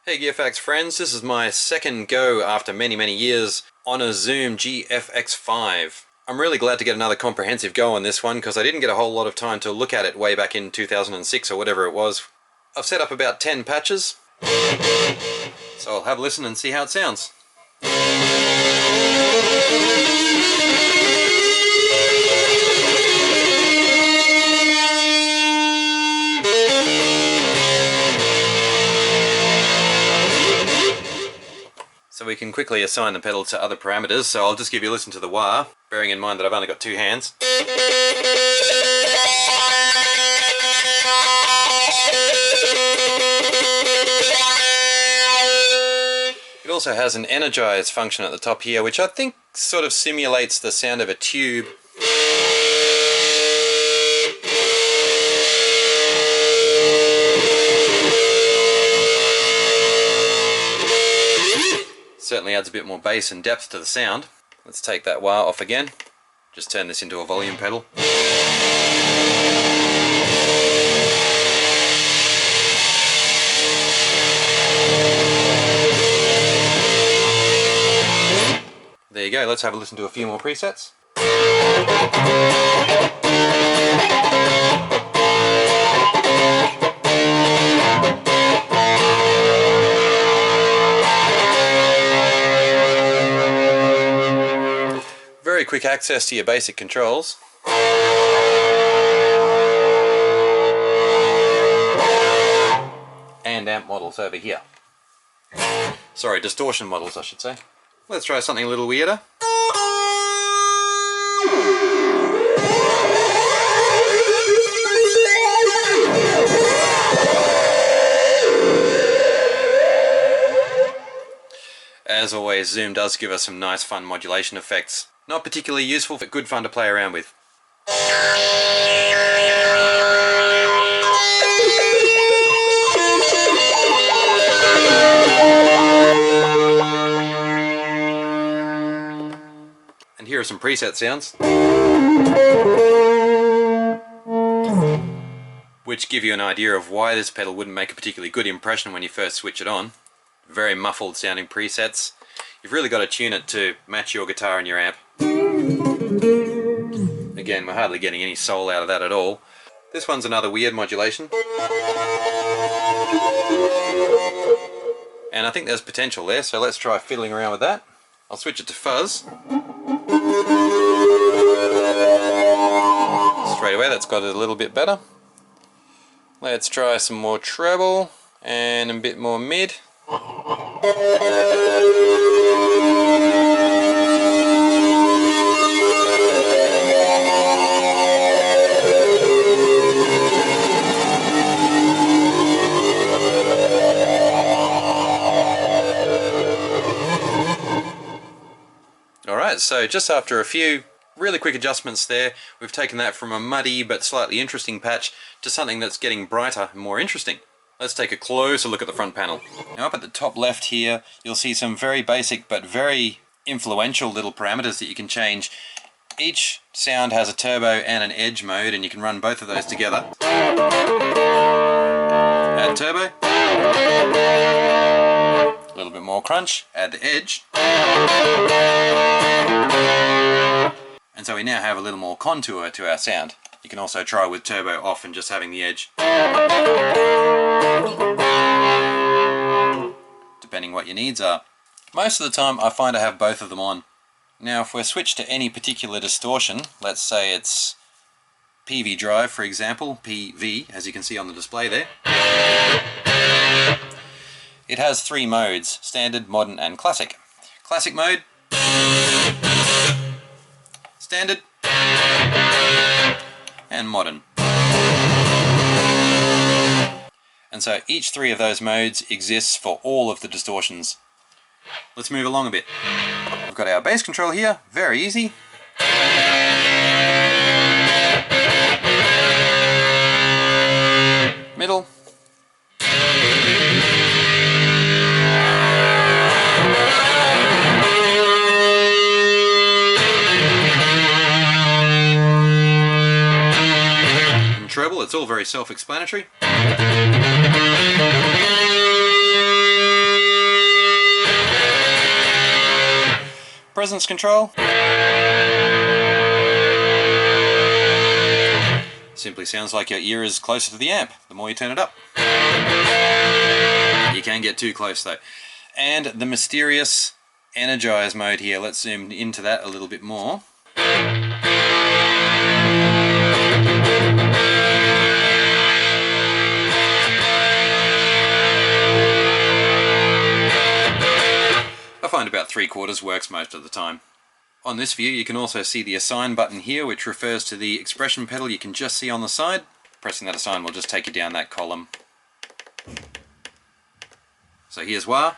Hey GFX friends, this is my second go after many years on a Zoom GFX5. I'm really glad to get another comprehensive go on this one because I didn't get a whole lot of time to look at it way back in 2006 or whatever it was. I've set up about 10 patches, so I'll have a listen and see how it sounds. So we can quickly assign the pedal to other parameters, so I'll just give you a listen to the wah, bearing in mind that I've only got two hands. It also has an energize function at the top here, which I think sort of simulates the sound of a tube. Certainly adds a bit more bass and depth to the sound. Let's take that wah off again. Just turn this into a volume pedal. There you go, let's have a listen to a few more presets. Very quick access to your basic controls. And amp models over here. Sorry, distortion models I should say. Let's try something a little weirder. As always, Zoom does give us some nice fun modulation effects. Not particularly useful, but good fun to play around with. And here are some preset sounds, which give you an idea of why this pedal wouldn't make a particularly good impression when you first switch it on. Very muffled sounding presets. You've really got to tune it to match your guitar and your amp. Again, we're hardly getting any soul out of that at all. This one's another weird modulation. And I think there's potential there, so let's try fiddling around with that. I'll switch it to fuzz. Straight away, that's got it a little bit better. Let's try some more treble and a bit more mid. Alright, so just after a few really quick adjustments there, we've taken that from a muddy but slightly interesting patch to something that's getting brighter and more interesting. Let's take a closer look at the front panel. Now up at the top left here, you'll see some very basic but very influential little parameters that you can change. Each sound has a turbo and an edge mode, and you can run both of those together. Add turbo. A little bit more crunch, add the edge. And so we now have a little more contour to our sound. You can also try with turbo off and just having the edge. Depending what your needs are. Most of the time I find I have both of them on. Now if we're switched to any particular distortion, let's say it's PV drive for example, PV as you can see on the display there. It has three modes, standard, modern and classic. Classic mode, standard, and modern. And so each three of those modes exists for all of the distortions. Let's move along a bit. We've got our bass control here, very easy. Middle. treble, it's all very self-explanatory. presence control. Simply sounds like your ear is closer to the amp the more you turn it up. You can get too close though. And the mysterious energize mode here, let's zoom into that a little bit more. I find about 3/4 works most of the time. On this view you can also see the assign button here, which refers to the expression pedal you can just see on the side. Pressing that assign will just take you down that column. So here's wah.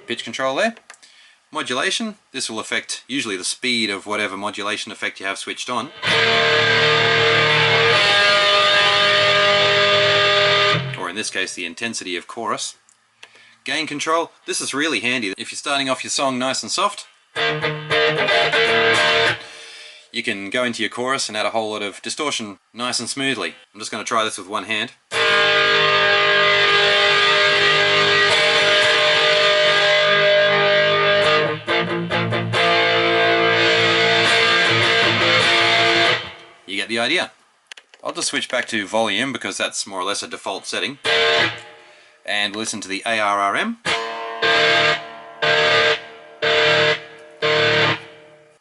Pitch control there. Modulation, this will affect usually the speed of whatever modulation effect you have switched on. Or in this case the intensity of chorus. Gain control, this is really handy if you're starting off your song nice and soft. You can go into your chorus and add a whole lot of distortion nice and smoothly. I'm just going to try this with one hand. You get the idea. I'll just switch back to volume because that's more or less a default setting. And listen to the ARRM.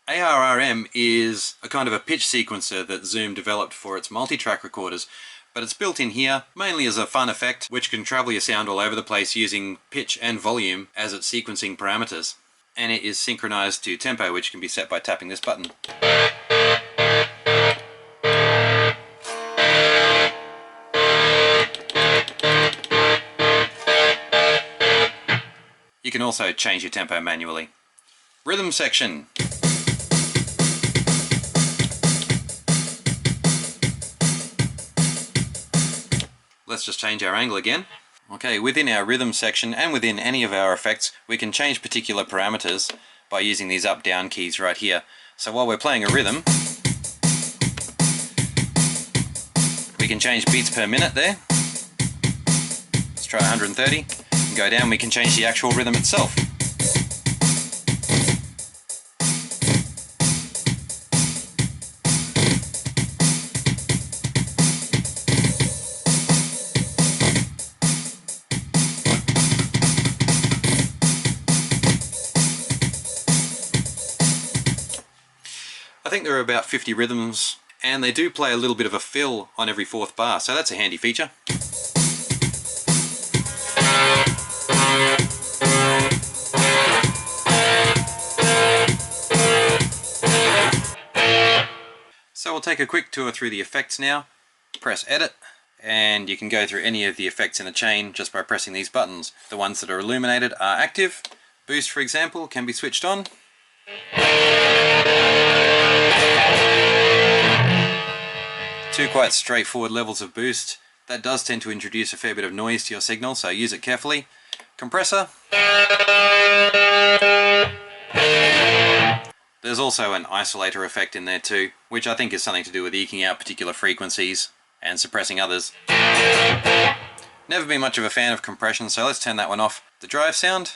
ARRM is a kind of a pitch sequencer that Zoom developed for its multi-track recorders, but it's built in here mainly as a fun effect which can travel your sound all over the place using pitch and volume as its sequencing parameters. And it is synchronized to tempo, which can be set by tapping this button. You can also change your tempo manually. Rhythm section. Let's just change our angle again. Okay, within our rhythm section and within any of our effects, we can change particular parameters by using these up-down keys right here. So while we're playing a rhythm, we can change beats per minute there. Let's try 130. And go down, we can change the actual rhythm itself. I think there are about 50 rhythms, and they do play a little bit of a fill on every 4th bar, so that's a handy feature. So we'll take a quick tour through the effects now. Press edit, and you can go through any of the effects in a chain just by pressing these buttons. The ones that are illuminated are active. Boost, for example, can be switched on. Two quite straightforward levels of boost. That does tend to introduce a fair bit of noise to your signal, so use it carefully. Compressor. There's also an isolator effect in there too, which I think is something to do with eking out particular frequencies and suppressing others. Never been much of a fan of compression, so let's turn that one off. The drive sound,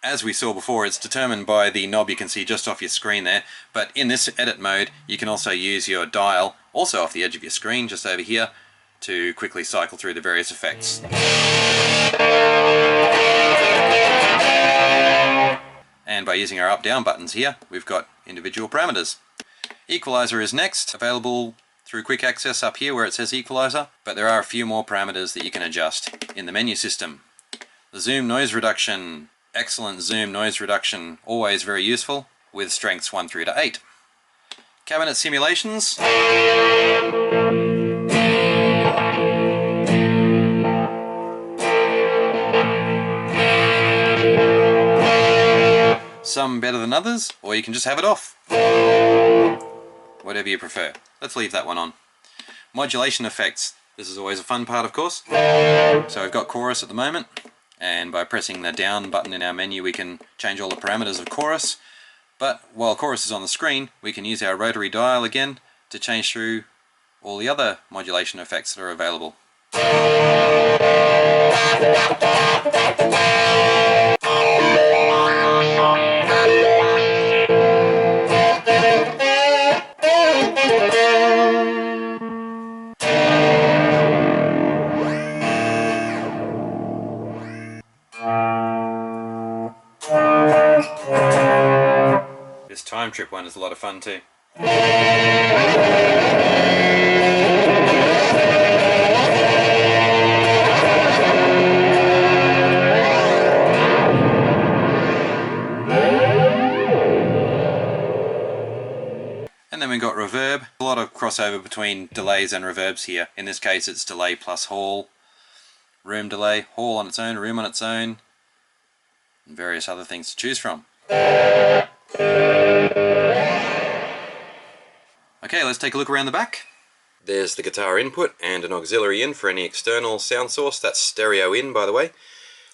as we saw before, it's determined by the knob you can see just off your screen there, but in this edit mode you can also use your dial, also off the edge of your screen, just over here, to quickly cycle through the various effects. And by using our up-down buttons here, we've got individual parameters. Equalizer is next, available through quick access up here where it says equalizer, but there are a few more parameters that you can adjust in the menu system. The zoom noise reduction, excellent zoom noise reduction, always very useful, with strengths 1 through to 8. Cabinet simulations. Some better than others, or you can just have it off. Whatever you prefer. Let's leave that one on. Modulation effects. This is always a fun part, of course. So we've got chorus at the moment, and by pressing the down button in our menu we can change all the parameters of chorus. But while chorus is on the screen, we can use our rotary dial again to change through all the other modulation effects that are available. This time trip one is a lot of fun too. And then we've got reverb. A lot of crossover between delays and reverbs here. In this case it's delay plus hall, room delay, hall on its own, room on its own, and various other things to choose from. Okay, let's take a look around the back. There's the guitar input and an auxiliary in for any external sound source. That's stereo in, by the way.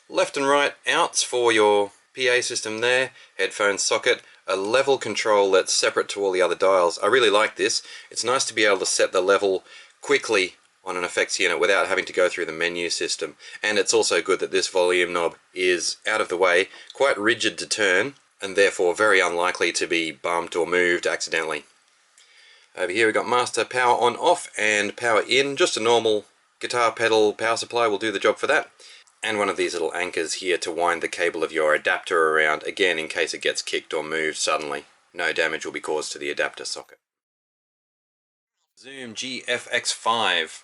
Left and right outs for your PA system there, headphone socket, a level control that's separate to all the other dials. I really like this. It's nice to be able to set the level quickly on an effects unit without having to go through the menu system. And it's also good that this volume knob is out of the way, quite rigid to turn, and therefore very unlikely to be bumped or moved accidentally. Over here we've got master power on off and power in. Just a normal guitar pedal power supply will do the job for that. And one of these little anchors here to wind the cable of your adapter around, again in case it gets kicked or moved suddenly. No damage will be caused to the adapter socket. Zoom GFX5.